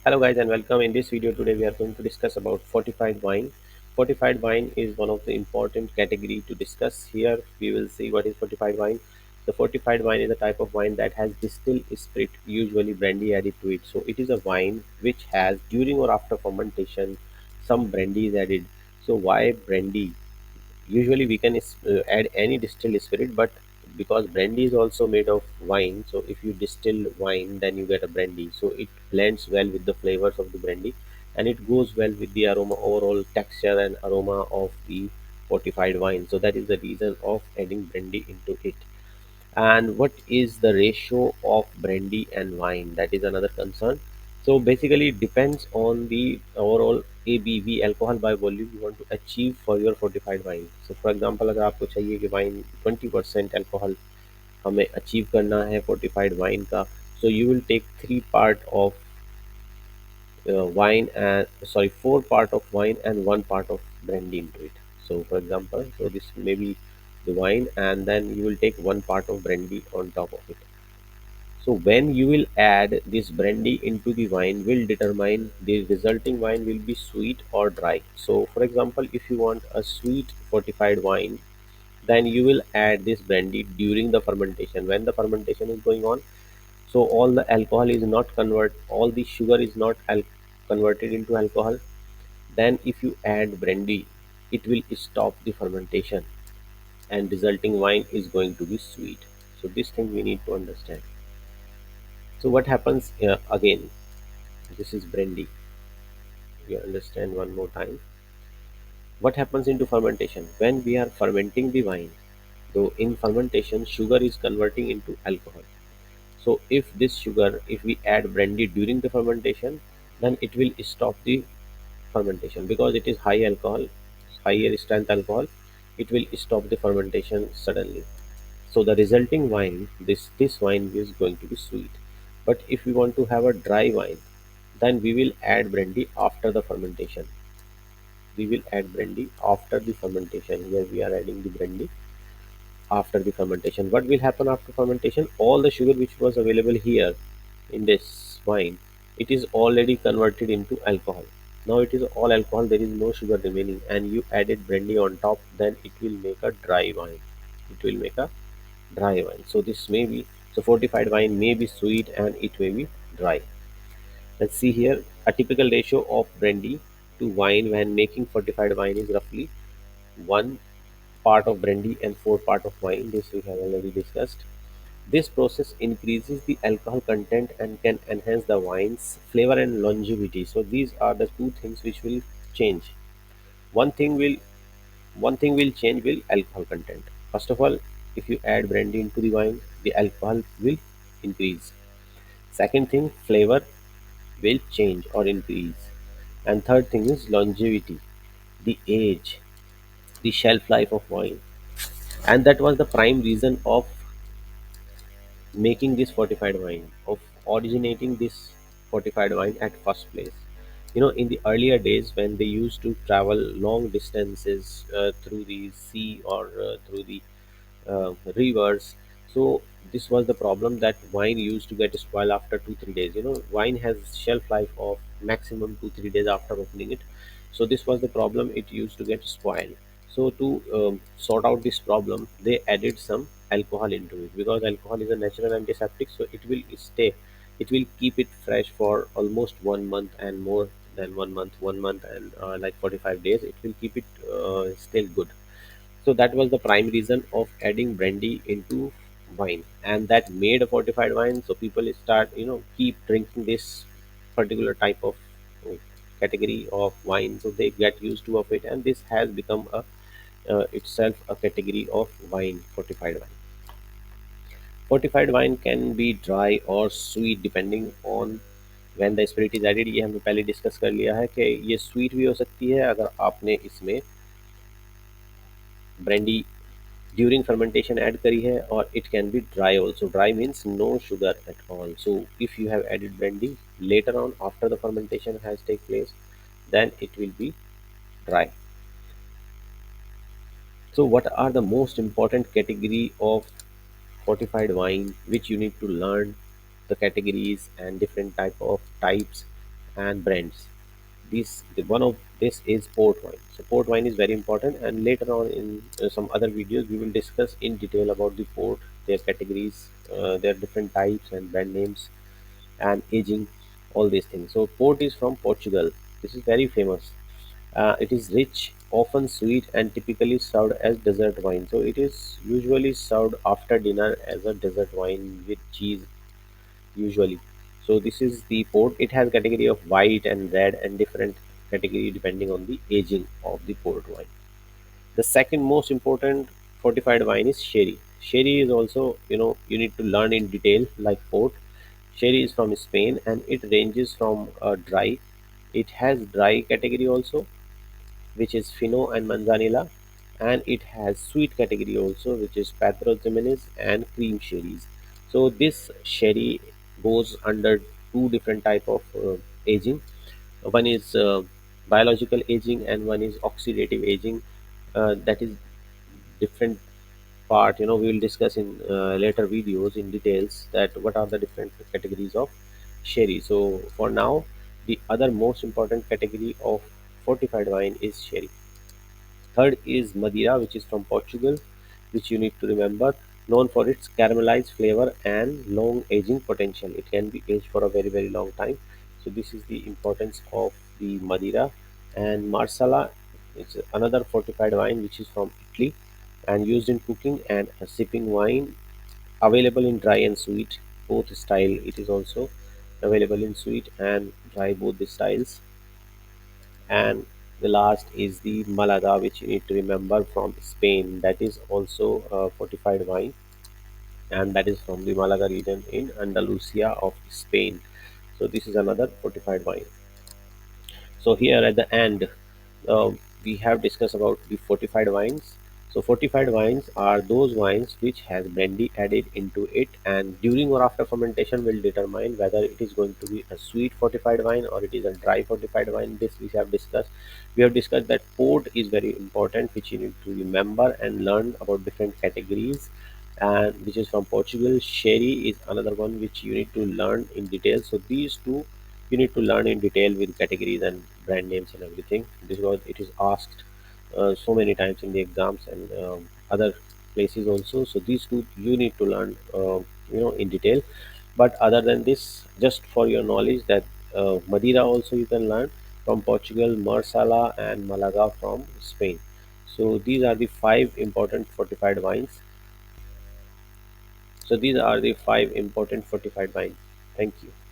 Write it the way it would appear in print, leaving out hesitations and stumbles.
Hello guys and welcome. In this video today we are going to discuss about fortified wine. Fortified wine is one of the important category to discuss. Here we will see what is fortified wine. The fortified wine is a type of wine that has distilled spirit, usually brandy added to it. So it is a wine which has during or after fermentation some brandy is added. So why brandy? Usually we can add any distilled spirit, but because brandy is also made of wine, so if you distill wine then you get a brandy, so it blends well with the flavors of the brandy and it goes well with the aroma, overall texture and aroma of the fortified wine. So that is the reason of adding brandy into it. And what is the ratio of brandy and wine? That is another concern. So basically it depends on the overall ABV, alcohol by volume, you want to achieve for your fortified wine. So for example, अगर आपको चाहिए कि wine 20% alcohol हमें achieve करना है fortified wine का, so you will take 4 part of wine and 1 part of brandy into it. So for example, so this may be the wine and then you will take 1 part of brandy on top of it. So when you will add this brandy into the wine will determine the resulting wine will be sweet or dry. So for example, if you want a sweet fortified wine, then you will add this brandy during the fermentation. When the fermentation is going on, so all the alcohol is not all the sugar is not converted into alcohol. Then if you add brandy, it will stop the fermentation and resulting wine is going to be sweet. So this thing we need to understand. So what happens again? This is brandy. You understand one more time. What happens into fermentation? When we are fermenting the wine, though in fermentation, sugar is converting into alcohol. So if this sugar, if we add brandy during the fermentation, then it will stop the fermentation because it is high alcohol, higher strength alcohol. It will stop the fermentation suddenly. So the resulting wine, this wine is going to be sweet. But if we want to have a dry wine, then we will add brandy after the fermentation. We will add brandy after the fermentation. Here we are adding the brandy after the fermentation. What will happen after fermentation? All the sugar which was available here in this wine, it is already converted into alcohol. Now it is all alcohol, there is no sugar remaining, and you added brandy on top, then it will make a dry wine. It will make a dry wine. So this may be, so fortified wine may be sweet and it may be dry. Let's see here. A typical ratio of brandy to wine when making fortified wine is roughly 1 part of brandy and 4 part of wine. This we have already discussed. This process increases the alcohol content and can enhance the wine's flavor and longevity. So these are the two things which will change. One thing will one thing will change will alcohol content. First of all, if you add brandy into the wine, the alcohol will increase. Second thing, flavor will change or increase. And third thing is longevity, the age, the shelf life of wine. And that was the prime reason of making this fortified wine, of originating this fortified wine at first place. In the earlier days when they used to travel long distances through the sea or through the rivers. So this was the problem that wine used to get spoiled after 2 3 days. Wine has shelf life of maximum 2 3 days after opening it. So this was the problem, it used to get spoiled. So to sort out this problem, they added some alcohol into it because alcohol is a natural antiseptic, so it will keep it fresh for almost 1 month and more than 1 month and like 45 days it will keep it still good. So that was the prime reason of adding brandy into wine, and that made a fortified wine. So people start, keep drinking this particular type of uh, category of wine. So they get used to of it, and this has become a itself a category of wine, fortified wine. Fortified wine can be dry or sweet depending on when the spirit is added. ये हमने पहले discuss कर लिया है कि ये sweet भी हो सकती है अगर आपने इसमें brandy during fermentation add kari hai, or it can be dry also. Dry means no sugar at all. So if you have added brandy later on after the fermentation has take place, then it will be dry. So what are the most important category of fortified wine which you need to learn, the categories and different types, and brands. One of this is port wine. So port wine is very important, and later on in some other videos we will discuss in detail about the port, their categories, their different types and brand names and aging, all these things. So port is from Portugal. This is very famous. It is rich, often sweet, and typically served as dessert wine. So it is usually served after dinner as a dessert wine with cheese, usually. So this is the port. It has category of white and red and different category depending on the aging of the port wine. The second most important fortified wine is sherry. Sherry is also, you need to learn in detail like port. Sherry is from Spain and it ranges from dry. It has dry category also, which is Fino and Manzanilla, and it has sweet category also, which is Pedro Jimenez and cream sherries. So this sherry goes under two different type of aging. One is biological aging and one is oxidative aging. That is different part. We will discuss in later videos in details that what are the different categories of sherry. So for now, the other most important category of fortified wine is sherry. Third is Madeira, which is from Portugal, which you need to remember, known for its caramelized flavor and long aging potential. It can be aged for a very, very long time. So this is the importance of the Madeira. And Marsala is another fortified wine which is from Italy and used in cooking and sipping wine, available in dry and sweet both style. It is also available in sweet and dry both the styles. And the last is the Malaga, which you need to remember, from Spain. That is also a fortified wine, and that is from the Malaga region in Andalusia of Spain. So this is another fortified wine. So here at the end, uh, we have discussed about the fortified wines. So fortified wines are those wines which has brandy added into it, and during or after fermentation will determine whether it is going to be a sweet fortified wine or it is a dry fortified wine. This we have discussed. We have discussed that port is very important, which you need to remember and learn about different categories, and which is from Portugal. Sherry is another one which you need to learn in detail. So these two you need to learn in detail with categories and brand names and everything, because it is asked so many times in the exams and other places also. So these two you need to learn in detail. But other than this, just for your knowledge, that Madeira also you can learn from Portugal, Marsala and Malaga from Spain. So these are the five important fortified wines. So these are the five important fortified wines. Thank you.